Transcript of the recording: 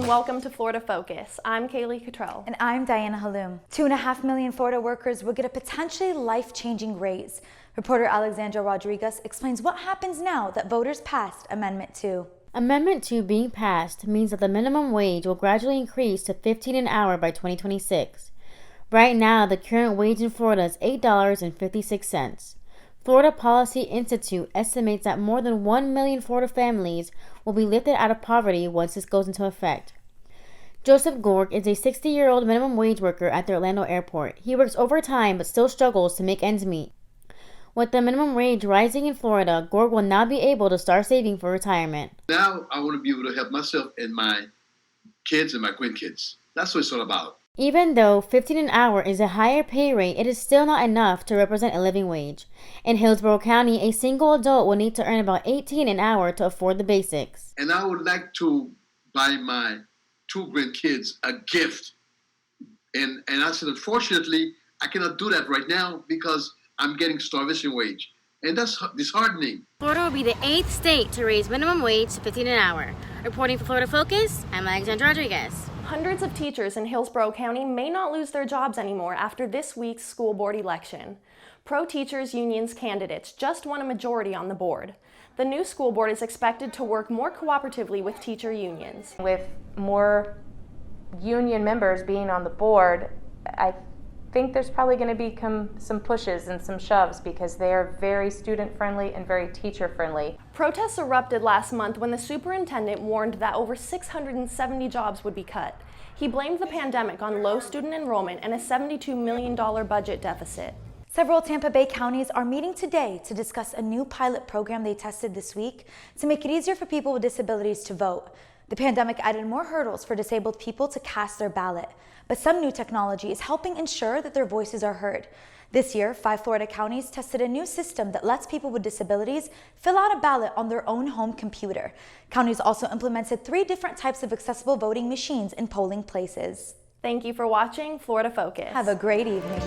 and welcome to Florida Focus. I'm Kaylee Cottrell. And I'm Diana Halloum. 2.5 million Florida workers will get a potentially life-changing raise. Reporter Alexandra Rodriguez explains what happens now that voters passed Amendment 2. Amendment 2 being passed means that the minimum wage will gradually increase to $15 an hour by 2026. Right now, the current wage in Florida is $8.56. Florida Policy Institute estimates that more than 1 million Florida families will be lifted out of poverty once this goes into effect. Joseph Gorg is a 60-year-old minimum wage worker at the Orlando airport. He works overtime but still struggles to make ends meet. With the minimum wage rising in Florida, Gorg will now be able to start saving for retirement. Now I want to be able to help myself and my kids and my grandkids. That's what it's all about. Even though $15 an hour is a higher pay rate, it is still not enough to represent a living wage. In Hillsborough County, a single adult will need to earn about $18 an hour to afford the basics. And I would like to buy my 2 grandkids a gift. And I said, unfortunately, I cannot do that right now because I'm getting starvation wage. And that's disheartening. Florida will be the 8th state to raise minimum wage to $15 an hour. Reporting for Florida Focus, I'm Alexandra Rodriguez. Hundreds of teachers in Hillsborough County may not lose their jobs anymore after this week's school board election. Pro-Teachers Union's candidates just won a majority on the board. The new school board is expected to work more cooperatively with teacher unions. With more union members being on the board, I think there's probably going to be some pushes and some shoves because they are very student-friendly and very teacher-friendly. Protests erupted last month when the superintendent warned that over 670 jobs would be cut. He blamed the pandemic on low student enrollment and a $72 million budget deficit. Several Tampa Bay counties are meeting today to discuss a new pilot program they tested this week to make it easier for people with disabilities to vote. The pandemic added more hurdles for disabled people to cast their ballot, but some new technology is helping ensure that their voices are heard. This year, 5 Florida counties tested a new system that lets people with disabilities fill out a ballot on their own home computer. Counties also implemented 3 different types of accessible voting machines in polling places. Thank you for watching Florida Focus. Have a great evening.